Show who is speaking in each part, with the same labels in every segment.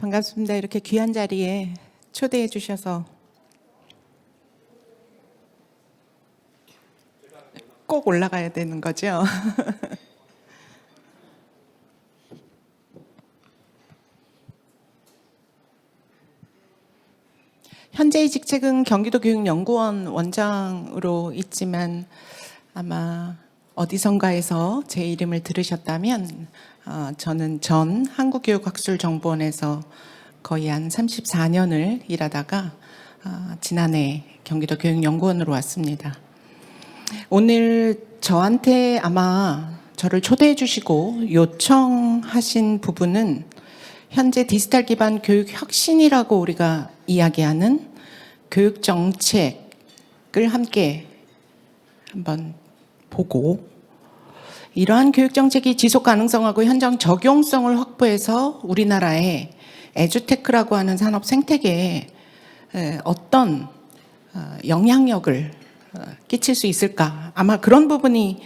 Speaker 1: 반갑습니다. 이렇게 귀한 자리에 초대해 주셔서 꼭 올라가야 되는 거죠? 현재의 직책은 경기도교육연구원 원장으로 있지만 아마 어디선가에서 제 이름을 들으셨다면 저는 전 한국교육학술정보원에서 거의 한 34년을 일하다가 지난해 경기도 교육연구원으로 왔습니다. 오늘 저한테 아마 저를 초대해 주시고 요청하신 부분은 현재 디지털 기반 교육 혁신이라고 우리가 이야기하는 교육 정책을 함께 한번 보고 이러한 교육 정책이 지속 가능성하고 현장 적용성을 확보해서 우리나라의 에듀테크라고 하는 산업 생태계에 어떤 영향력을 끼칠 수 있을까? 아마 그런 부분이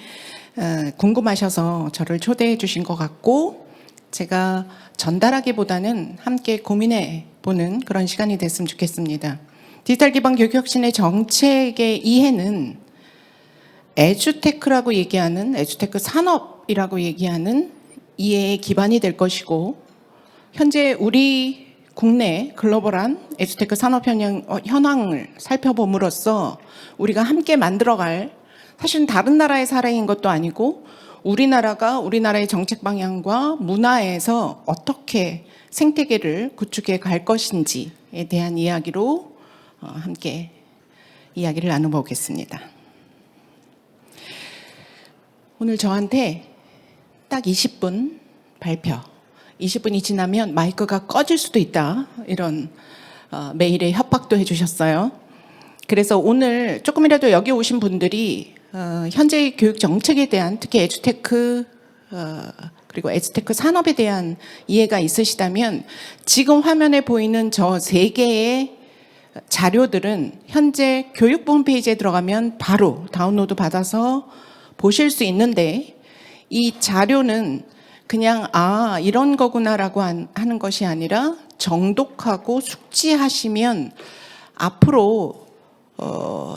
Speaker 1: 궁금하셔서 저를 초대해 주신 것 같고 제가 전달하기보다는 함께 고민해 보는 그런 시간이 됐으면 좋겠습니다. 디지털 기반 교육 혁신의 정책의 이해는 에듀테크라고 얘기하는 에듀테크 산업이라고 얘기하는 이해의 기반이 될 것이고 현재 우리 국내 글로벌한 에듀테크 산업 현황을 살펴봄으로써 우리가 함께 만들어갈 사실은 다른 나라의 사례인 것도 아니고 우리나라의 정책 방향과 문화에서 어떻게 생태계를 구축해 갈 것인지에 대한 이야기로 함께 이야기를 나눠보겠습니다. 오늘 저한테 딱 20분 발표, 20분이 지나면 마이크가 꺼질 수도 있다 이런 메일에 협박도 해주셨어요. 그래서 오늘 조금이라도 여기 오신 분들이 현재의 교육 정책에 대한 특히 에듀테크 그리고 에듀테크 산업에 대한 이해가 있으시다면 지금 화면에 보이는 저 3개의 자료들은 현재 교육부 홈페이지에 들어가면 바로 다운로드 받아서 보실 수 있는데 이 자료는 그냥 이런 거구나라고 하는 것이 아니라 정독하고 숙지하시면 앞으로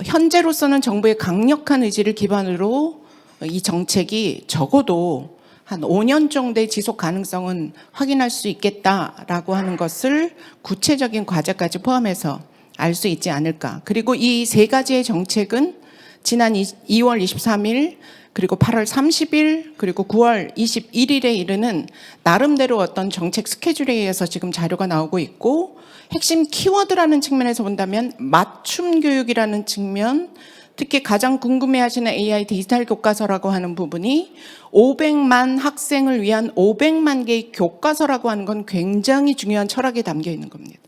Speaker 1: 현재로서는 정부의 강력한 의지를 기반으로 이 정책이 적어도 한 5년 정도의 지속 가능성은 확인할 수 있겠다라고 하는 것을 구체적인 과제까지 포함해서 알 수 있지 않을까. 그리고 이 3가지의 정책은 지난 2월 23일 그리고 8월 30일 그리고 9월 21일에 이르는 나름대로 어떤 정책 스케줄에 의해서 지금 자료가 나오고 있고 핵심 키워드라는 측면에서 본다면 맞춤 교육이라는 측면 특히 가장 궁금해하시는 AI 디지털 교과서라고 하는 부분이 500만 학생을 위한 500만 개의 교과서라고 하는 건 굉장히 중요한 철학이 담겨 있는 겁니다.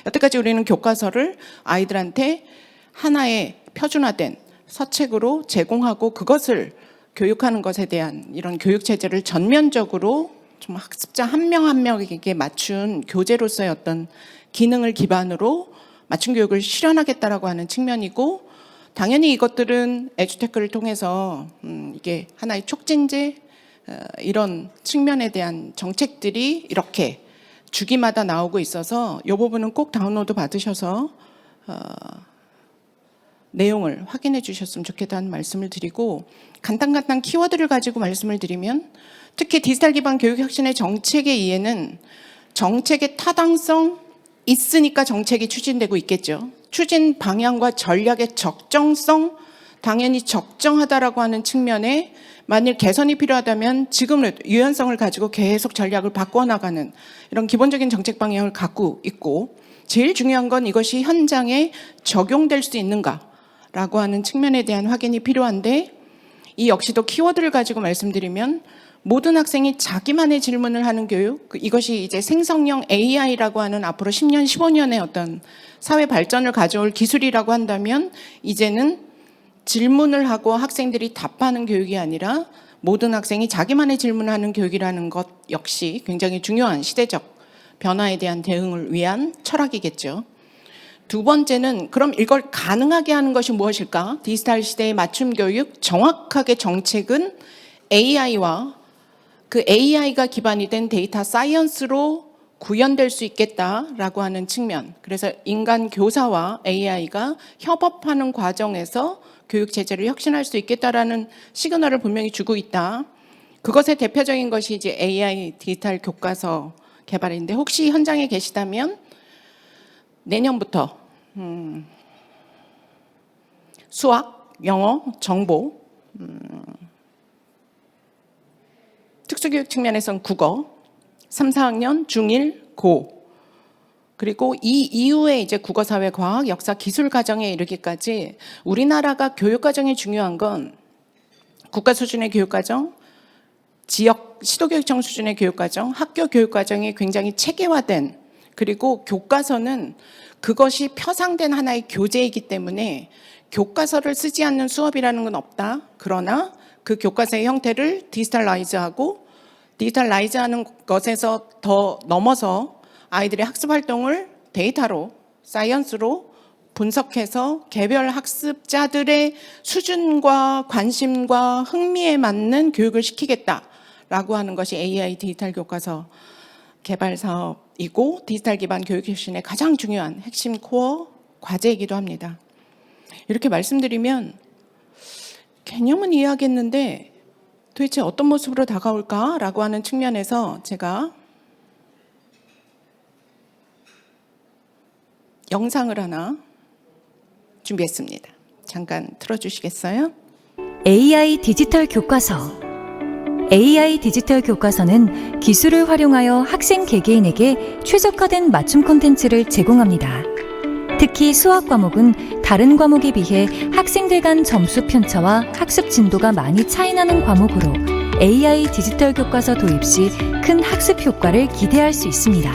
Speaker 1: 여태까지 우리는 교과서를 아이들한테 하나의 표준화된 서책으로 제공하고 그것을 교육하는 것에 대한 이런 교육 체제를 전면적으로 좀 학습자 한 명 한 명에게 맞춘 교재로서의 어떤 기능을 기반으로 맞춤 교육을 실현하겠다라고 하는 측면이고 당연히 이것들은 에듀테크를 통해서 이게 하나의 촉진제 이런 측면에 대한 정책들이 이렇게 주기마다 나오고 있어서 이 부분은 꼭 다운로드 받으셔서 내용을 확인해 주셨으면 좋겠다는 말씀을 드리고 간단한 키워드를 가지고 말씀을 드리면 특히 디지털 기반 교육 혁신의 정책의 이해는 정책의 타당성 있으니까 정책이 추진되고 있겠죠. 추진 방향과 전략의 적정성 당연히 적정하다라고 하는 측면에 만일 개선이 필요하다면 지금은 유연성을 가지고 계속 전략을 바꿔나가는 이런 기본적인 정책 방향을 갖고 있고 제일 중요한 건 이것이 현장에 적용될 수 있는가라고 하는 측면에 대한 확인이 필요한데 이 역시도 키워드를 가지고 말씀드리면 모든 학생이 자기만의 질문을 하는 교육 이것이 이제 생성형 AI라고 하는 앞으로 10년, 15년의 어떤 사회 발전을 가져올 기술이라고 한다면 이제는 질문을 하고 학생들이 답하는 교육이 아니라 모든 학생이 자기만의 질문을 하는 교육이라는 것 역시 굉장히 중요한 시대적 변화에 대한 대응을 위한 철학이겠죠. 두 번째는 그럼 이걸 가능하게 하는 것이 무엇일까? 디지털 시대의 맞춤 교육 정확하게 정책은 AI와 그 AI가 기반이 된 데이터 사이언스로 구현될 수 있겠다라고 하는 측면. 그래서 인간 교사와 AI가 협업하는 과정에서 교육 체제를 혁신할 수 있겠다라는 시그널을 분명히 주고 있다. 그것의 대표적인 것이 이제 AI 디지털 교과서 개발인데, 혹시 현장에 계시다면 내년부터 수학, 영어, 정보, 특수교육 측면에서는 국어, 3, 4학년, 중1, 고, 그리고 이 이후에 이제 국어, 사회, 과학, 역사, 기술 과정에 이르기까지 우리나라가 교육 과정이 중요한 건 국가 수준의 교육 과정, 지역 시도교육청 수준의 교육 과정, 학교 교육 과정이 굉장히 체계화된, 그리고 교과서는 그것이 표상된 하나의 교재이기 때문에 교과서를 쓰지 않는 수업이라는 건 없다. 그러나 그 교과서의 형태를 디지털라이즈하고, 디지털라이즈하는 것에서 더 넘어서 아이들의 학습 활동을 데이터로, 사이언스로 분석해서 개별 학습자들의 수준과 관심과 흥미에 맞는 교육을 시키겠다라고 하는 것이 AI 디지털 교과서 개발 사업이고, 디지털 기반 교육 혁신의 가장 중요한 핵심 코어 과제이기도 합니다. 이렇게 말씀드리면 개념은 이해하겠는데 도대체 어떤 모습으로 다가올까라고 하는 측면에서 제가 영상을 하나 준비했습니다. 잠깐 틀어주시겠어요?
Speaker 2: AI 디지털 교과서. AI 디지털 교과서는 기술을 활용하여 학생 개개인에게 최적화된 맞춤 콘텐츠를 제공합니다. 특히 수학 과목은 다른 과목에 비해 학생들 간 점수 편차와 학습 진도가 많이 차이나는 과목으로 AI 디지털 교과서 도입 시 큰 학습 효과를 기대할 수 있습니다.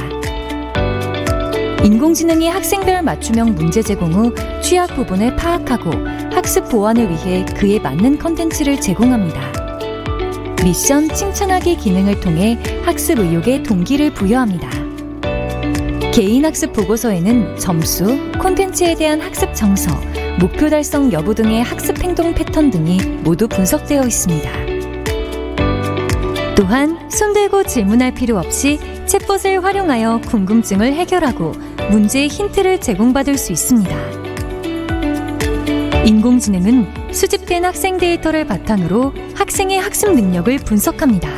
Speaker 2: 인공지능이 학생별 맞춤형 문제 제공 후 취약 부분을 파악하고 학습 보완을 위해 그에 맞는 콘텐츠를 제공합니다. 미션 칭찬하기 기능을 통해 학습 의욕에 동기를 부여합니다. 개인 학습 보고서에는 점수, 콘텐츠에 대한 학습 정서, 목표 달성 여부 등의 학습 행동 패턴 등이 모두 분석되어 있습니다. 또한 손들고 질문할 필요 없이 챗봇을 활용하여 궁금증을 해결하고 문제의 힌트를 제공받을 수 있습니다. 인공지능은 수집된 학생 데이터를 바탕으로 학생의 학습 능력을 분석합니다.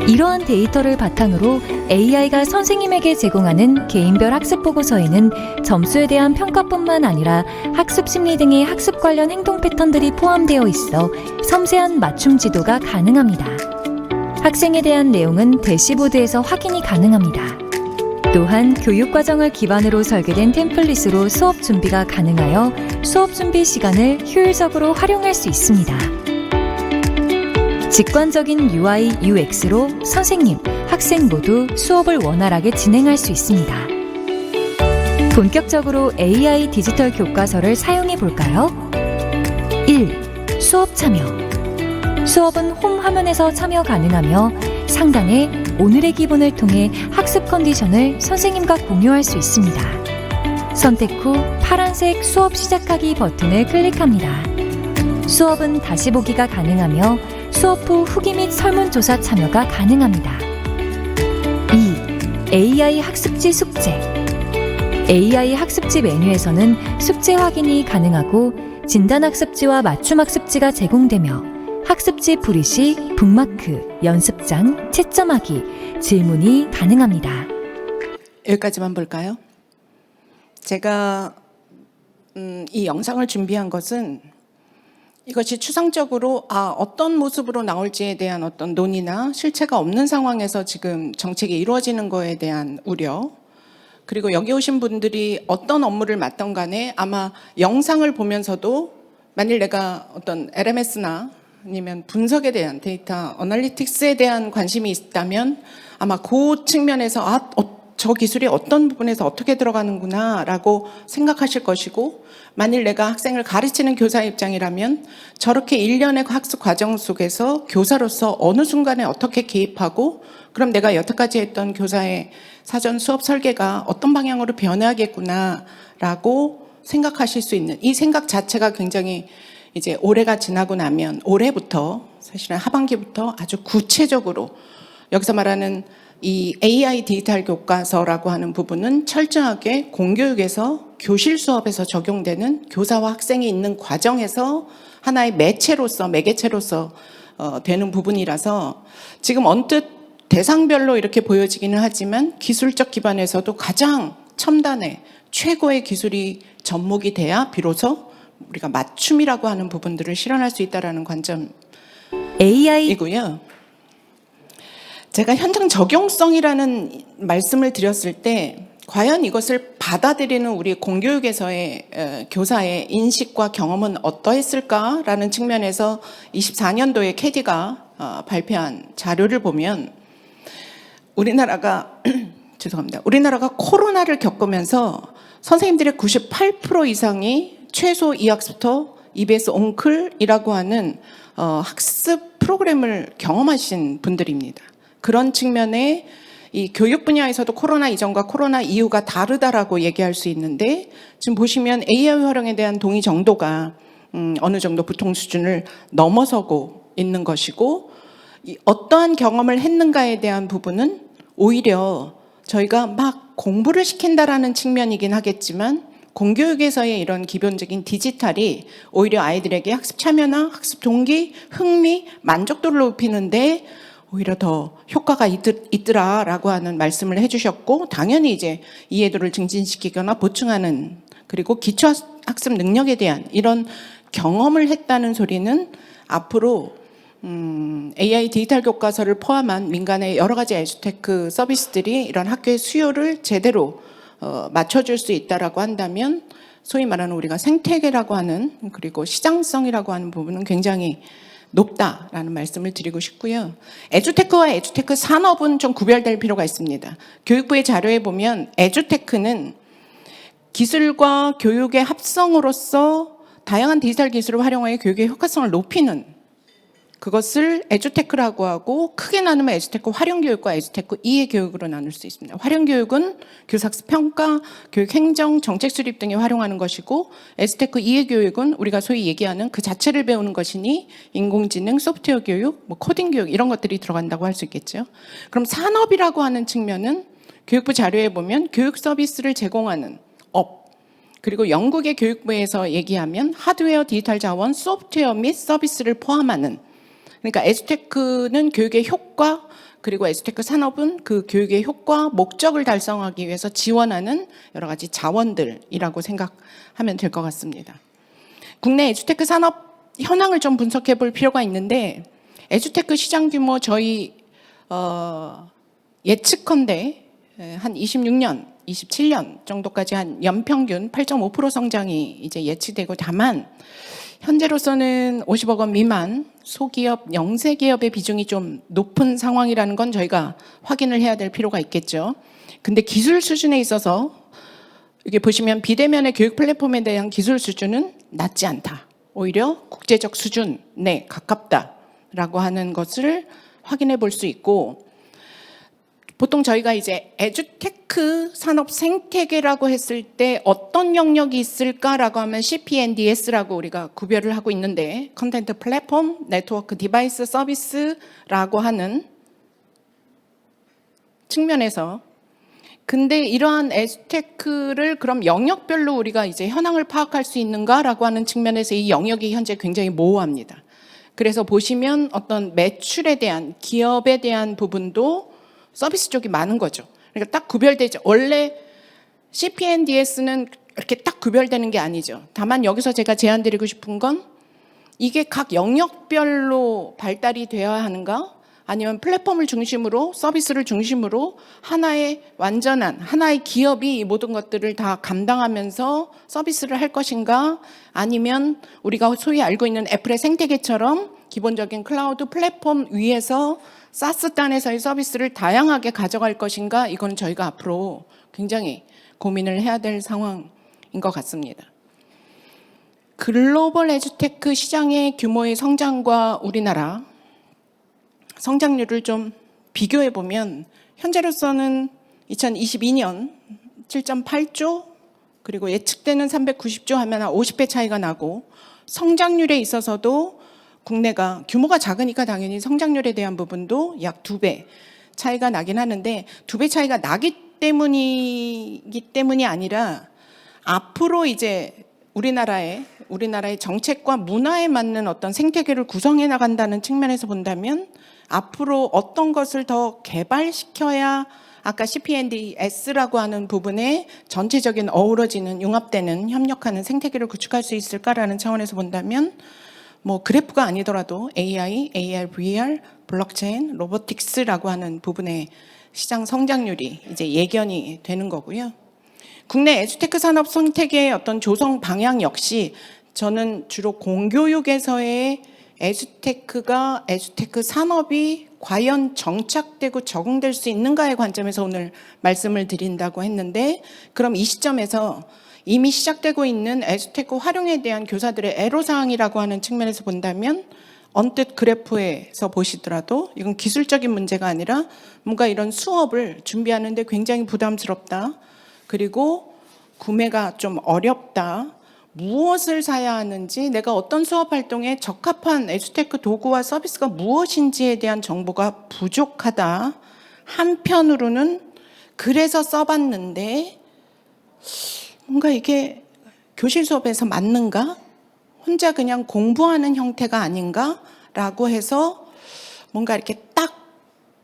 Speaker 2: 이러한 데이터를 바탕으로 AI가 선생님에게 제공하는 개인별 학습 보고서에는 점수에 대한 평가뿐만 아니라 학습 심리 등의 학습 관련 행동 패턴들이 포함되어 있어 섬세한 맞춤 지도가 가능합니다. 학생에 대한 내용은 대시보드에서 확인이 가능합니다. 또한 교육 과정을 기반으로 설계된 템플릿으로 수업 준비가 가능하여 수업 준비 시간을 효율적으로 활용할 수 있습니다. 직관적인 UI, UX로 선생님, 학생 모두 수업을 원활하게 진행할 수 있습니다. 본격적으로 AI 디지털 교과서를 사용해 볼까요? 1. 수업 참여. 수업은 홈 화면에서 참여 가능하며 상단에 오늘의 기본을 통해 학습 컨디션을 선생님과 공유할 수 있습니다. 선택 후 파란색 수업 시작하기 버튼을 클릭합니다. 수업은 다시 보기가 가능하며 수업 후 후기 및 설문조사 참여가 가능합니다. 2. AI 학습지 숙제. AI 학습지 메뉴에서는 숙제 확인이 가능하고 진단학습지와 맞춤학습지가 제공되며 학습지 프리시, 북마크, 연습장, 채점하기, 질문이 가능합니다.
Speaker 1: 여기까지만 볼까요? 제가 이 영상을 준비한 것은 이것이 추상적으로 어떤 모습으로 나올지에 대한 어떤 논의나 실체가 없는 상황에서 지금 정책이 이루어지는 거에 대한 우려, 그리고 여기 오신 분들이 어떤 업무를 맡던 간에 아마 영상을 보면서도 만일 내가 어떤 LMS나 아니면 분석에 대한 데이터 어널리틱스에 대한 관심이 있다면 아마 그 측면에서 저 기술이 어떤 부분에서 어떻게 들어가는구나 라고 생각하실 것이고, 만일 내가 학생을 가르치는 교사 입장이라면 저렇게 일련의 학습 과정 속에서 교사로서 어느 순간에 어떻게 개입하고, 그럼 내가 여태까지 했던 교사의 사전 수업 설계가 어떤 방향으로 변화하겠구나 라고 생각하실 수 있는, 이 생각 자체가 굉장히 이제 올해가 지나고 나면 올해부터, 사실은 하반기부터 아주 구체적으로 여기서 말하는 이 AI 디지털 교과서라고 하는 부분은 철저하게 공교육에서 교실 수업에서 적용되는 교사와 학생이 있는 과정에서 하나의 매개체로서 되는 부분이라서 지금 언뜻 대상별로 이렇게 보여지기는 하지만 기술적 기반에서도 가장 첨단의 최고의 기술이 접목이 돼야 비로소 우리가 맞춤이라고 하는 부분들을 실현할 수 있다는
Speaker 2: AI
Speaker 1: 관점이고요. 제가 현장 적용성이라는 말씀을 드렸을 때 과연 이것을 받아들이는 우리 공교육에서의 교사의 인식과 경험은 어떠했을까라는 측면에서 24년도에 캐디가 발표한 자료를 보면 우리나라가 우리나라가 코로나를 겪으면서 선생님들의 98% 이상이 최소 2학습터 EBS 온클이라고 하는 학습 프로그램을 경험하신 분들입니다. 그런 측면에 이 교육 분야에서도 코로나 이전과 코로나 이후가 다르다라고 얘기할 수 있는데 지금 보시면 AI 활용에 대한 동의 정도가 어느 정도 보통 수준을 넘어서고 있는 것이고 어떠한 경험을 했는가에 대한 부분은 오히려 저희가 막 공부를 시킨다라는 측면이긴 하겠지만 공교육에서의 이런 기본적인 디지털이 오히려 아이들에게 학습 참여나 학습 동기, 흥미, 만족도를 높이는데 오히려 더 효과가 있더라라고 하는 말씀을 해주셨고 당연히 이제 이해도를 증진시키거나 보충하는 그리고 기초학습 능력에 대한 이런 경험을 했다는 소리는 앞으로 AI 디지털 교과서를 포함한 민간의 여러 가지 에듀테크 서비스들이 이런 학교의 수요를 제대로 맞춰줄 수 있다라고 한다면 소위 말하는 우리가 생태계라고 하는 그리고 시장성이라고 하는 부분은 굉장히 높다라는 말씀을 드리고 싶고요. 에듀테크와 에듀테크 산업은 좀 구별될 필요가 있습니다. 교육부의 자료에 보면 에듀테크는 기술과 교육의 합성으로서 다양한 디지털 기술을 활용하여 교육의 효과성을 높이는 그것을 에듀테크라고 하고 크게 나누면 에듀테크 활용교육과 에듀테크 이해교육으로 나눌 수 있습니다. 활용교육은 교사학습 평가, 교육행정, 정책 수립 등에 활용하는 것이고 에듀테크 이해교육은 우리가 소위 얘기하는 그 자체를 배우는 것이니 인공지능, 소프트웨어 교육, 코딩 교육 이런 것들이 들어간다고 할 수 있겠죠. 그럼 산업이라고 하는 측면은 교육부 자료에 보면 교육 서비스를 제공하는 업 그리고 영국의 교육부에서 얘기하면 하드웨어, 디지털 자원, 소프트웨어 및 서비스를 포함하는 그러니까 에듀테크는 교육의 효과 그리고 에듀테크 산업은 그 교육의 효과, 목적을 달성하기 위해서 지원하는 여러 가지 자원들이라고 생각하면 될 것 같습니다. 국내 에듀테크 산업 현황을 좀 분석해 볼 필요가 있는데 에듀테크 시장 규모 저희 예측컨대 한 26년, 27년 정도까지 한 연평균 8.5% 성장이 이제 예측되고 다만 현재로서는 50억 원 미만 소기업, 영세기업의 비중이 좀 높은 상황이라는 건 저희가 확인을 해야 될 필요가 있겠죠. 근데 기술 수준에 있어서 이게 보시면 비대면의 교육 플랫폼에 대한 기술 수준은 낮지 않다. 오히려 국제적 수준에 가깝다라고 하는 것을 확인해 볼 수 있고 보통 저희가 이제 에듀테크 산업 생태계라고 했을 때 어떤 영역이 있을까라고 하면 CPNDS라고 우리가 구별을 하고 있는데 컨텐트 플랫폼, 네트워크 디바이스 서비스라고 하는 측면에서 근데 이러한 에듀테크를 그럼 영역별로 우리가 이제 현황을 파악할 수 있는가라고 하는 측면에서 이 영역이 현재 굉장히 모호합니다. 그래서 보시면 어떤 매출에 대한 기업에 대한 부분도 서비스 쪽이 많은 거죠. 그러니까 딱 구별되죠. 원래 CPNDS는 이렇게 딱 구별되는 게 아니죠. 다만 여기서 제가 제안드리고 싶은 건 이게 각 영역별로 발달이 되어야 하는가? 아니면 플랫폼을 중심으로 서비스를 중심으로 하나의 완전한 하나의 기업이 이 모든 것들을 다 감당하면서 서비스를 할 것인가? 아니면 우리가 소위 알고 있는 애플의 생태계처럼 기본적인 클라우드 플랫폼 위에서 사스 단에서의 서비스를 다양하게 가져갈 것인가? 이건 저희가 앞으로 굉장히 고민을 해야 될 상황인 것 같습니다. 글로벌 에듀테크 시장의 규모의 성장과 우리나라 성장률을 좀 비교해 보면 현재로서는 2022년 7.8조 그리고 예측되는 390조 하면 한 50배 차이가 나고 성장률에 있어서도 국내가 규모가 작으니까 당연히 성장률에 대한 부분도 약 2배 차이가 나긴 하는데 2배 차이가 나기 때문이 아니라 앞으로 이제 우리나라의 정책과 문화에 맞는 어떤 생태계를 구성해 나간다는 측면에서 본다면 앞으로 어떤 것을 더 개발시켜야 아까 CPNDS라고 하는 부분에 전체적인 어우러지는 융합되는 협력하는 생태계를 구축할 수 있을까라는 차원에서 본다면 뭐 그래프가 아니더라도 AI, AR, VR, 블록체인, 로보틱스라고 하는 부분의 시장 성장률이 이제 예견이 되는 거고요. 국내 에듀테크 산업 생태계의 어떤 조성 방향 역시 저는 주로 공교육에서의 에듀테크 산업이 과연 정착되고 적응될 수 있는가의 관점에서 오늘 말씀을 드린다고 했는데, 그럼 이 시점에서 이미 시작되고 있는 에듀테크 활용에 대한 교사들의 애로사항이라고 하는 측면에서 본다면 언뜻 그래프에서 보시더라도 이건 기술적인 문제가 아니라 뭔가 이런 수업을 준비하는데 굉장히 부담스럽다. 그리고 구매가 좀 어렵다. 무엇을 사야 하는지, 내가 어떤 수업 활동에 적합한 에듀테크 도구와 서비스가 무엇인지에 대한 정보가 부족하다. 한편으로는 그래서 써봤는데 뭔가 이게 교실 수업에서 맞는가? 혼자 그냥 공부하는 형태가 아닌가라고 해서 뭔가 이렇게 딱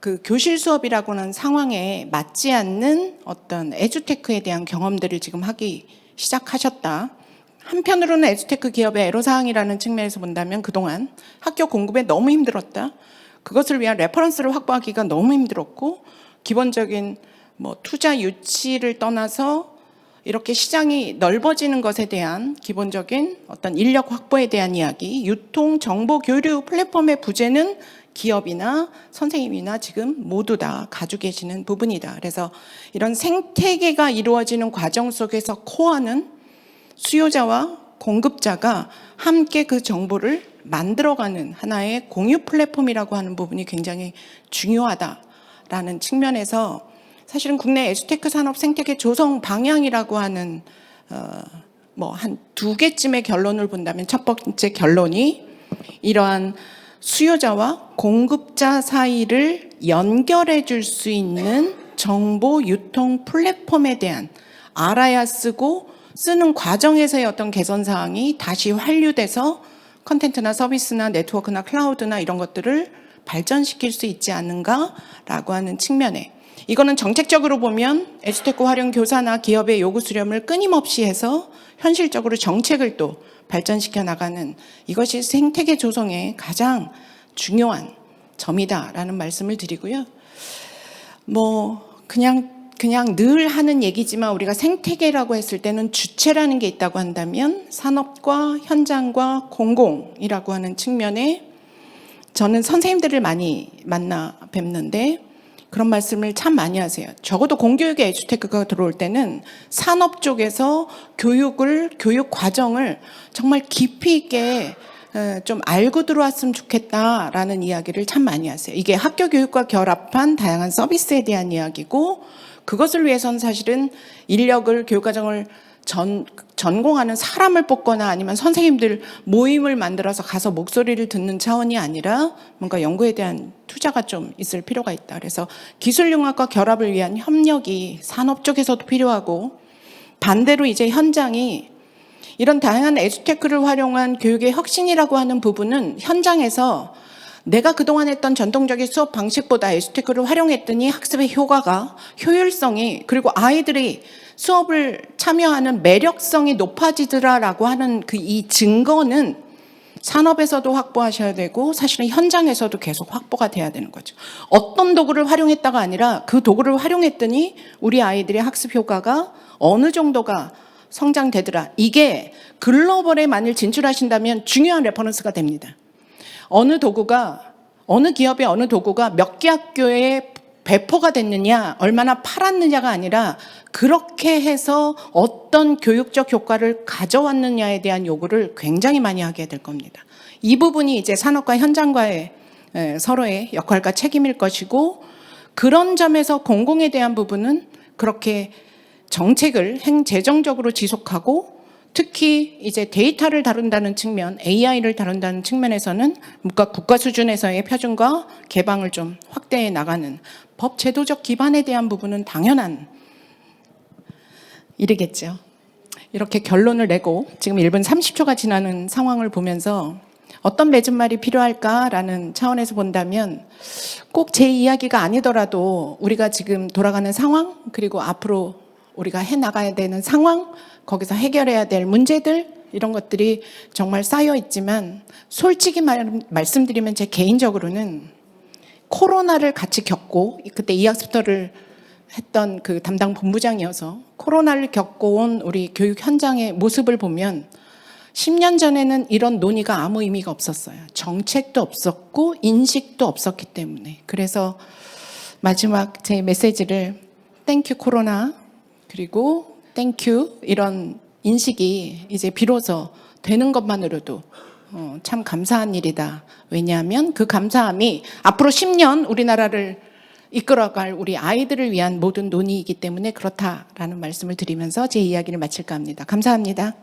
Speaker 1: 그 교실 수업이라고 하는 상황에 맞지 않는 어떤 에듀테크에 대한 경험들을 지금 하기 시작하셨다. 한편으로는 에듀테크 기업의 애로사항이라는 측면에서 본다면 그동안 학교 공급에 너무 힘들었다. 그것을 위한 레퍼런스를 확보하기가 너무 힘들었고, 기본적인 뭐 투자 유치를 떠나서 이렇게 시장이 넓어지는 것에 대한 기본적인 어떤 인력 확보에 대한 이야기, 유통, 정보, 교류 플랫폼의 부재는 기업이나 선생님이나 지금 모두 다 가지고 계시는 부분이다. 그래서 이런 생태계가 이루어지는 과정 속에서 코어는 수요자와 공급자가 함께 그 정보를 만들어가는 하나의 공유 플랫폼이라고 하는 부분이 굉장히 중요하다라는 측면에서 사실은 국내 에듀테크 산업 생태계 조성 방향이라고 하는 뭐 한 2개쯤의 결론을 본다면, 첫 번째 결론이 이러한 수요자와 공급자 사이를 연결해 줄 수 있는 정보 유통 플랫폼에 대한 알아야 쓰고 쓰는 과정에서의 어떤 개선 사항이 다시 환류돼서 컨텐츠나 서비스나 네트워크나 클라우드나 이런 것들을 발전시킬 수 있지 않는가라고 하는 측면에, 이거는 정책적으로 보면 에듀테크 활용 교사나 기업의 요구 수렴을 끊임없이 해서 현실적으로 정책을 또 발전시켜 나가는, 이것이 생태계 조성의 가장 중요한 점이다라는 말씀을 드리고요. 뭐 그냥 늘 하는 얘기지만 우리가 생태계라고 했을 때는 주체라는 게 있다고 한다면 산업과 현장과 공공이라고 하는 측면에 저는 선생님들을 많이 만나 뵙는데 그런 말씀을 참 많이 하세요. 적어도 공교육의 에듀테크가 들어올 때는 산업 쪽에서 교육 과정을 정말 깊이 있게 좀 알고 들어왔으면 좋겠다라는 이야기를 참 많이 하세요. 이게 학교 교육과 결합한 다양한 서비스에 대한 이야기고, 그것을 위해서는 사실은 인력을, 교육과정을 전공하는 사람을 뽑거나 아니면 선생님들 모임을 만들어서 가서 목소리를 듣는 차원이 아니라 뭔가 연구에 대한 투자가 좀 있을 필요가 있다. 그래서 기술융합과 결합을 위한 협력이 산업 쪽에서도 필요하고, 반대로 이제 현장이 이런 다양한 에듀테크를 활용한 교육의 혁신이라고 하는 부분은 현장에서 내가 그동안 했던 전통적인 수업 방식보다 에듀테크를 활용했더니 학습의 효율성이, 그리고 아이들이 수업을 참여하는 매력성이 높아지더라라고 하는 이 증거는 산업에서도 확보하셔야 되고 사실은 현장에서도 계속 확보가 돼야 되는 거죠. 어떤 도구를 활용했다가 아니라 그 도구를 활용했더니 우리 아이들의 학습 효과가 어느 정도가 성장되더라. 이게 글로벌에 만일 진출하신다면 중요한 레퍼런스가 됩니다. 어느 기업의 어느 도구가 몇 개 학교에 배포가 됐느냐, 얼마나 팔았느냐가 아니라 그렇게 해서 어떤 교육적 효과를 가져왔느냐에 대한 요구를 굉장히 많이 하게 될 겁니다. 이 부분이 이제 산업과 현장과의 서로의 역할과 책임일 것이고, 그런 점에서 공공에 대한 부분은 그렇게 정책을 행재정적으로 지속하고 특히 이제 데이터를 다룬다는 측면, AI를 다룬다는 측면에서는 국가 수준에서의 표준과 개방을 좀 확대해 나가는 법 제도적 기반에 대한 부분은 당연한 일이겠죠. 이렇게 결론을 내고 지금 1분 30초가 지나는 상황을 보면서 어떤 맺은말이 필요할까라는 차원에서 본다면 꼭 제 이야기가 아니더라도 우리가 지금 돌아가는 상황, 그리고 앞으로 우리가 해나가야 되는 상황, 거기서 해결해야 될 문제들, 이런 것들이 정말 쌓여 있지만 솔직히 말씀드리면 제 개인적으로는 코로나를 같이 겪고, 그때 이학습터를 했던 그 담당 본부장이어서 코로나를 겪어온 우리 교육 현장의 모습을 보면 10년 전에는 이런 논의가 아무 의미가 없었어요. 정책도 없었고 인식도 없었기 때문에. 그래서 마지막 제 메시지를 땡큐 코로나, 그리고 땡큐 이런 인식이 이제 비로소 되는 것만으로도 참 감사한 일이다. 왜냐하면 그 감사함이 앞으로 10년 우리나라를 이끌어갈 우리 아이들을 위한 모든 논의이기 때문에 그렇다라는 말씀을 드리면서 제 이야기를 마칠까 합니다. 감사합니다.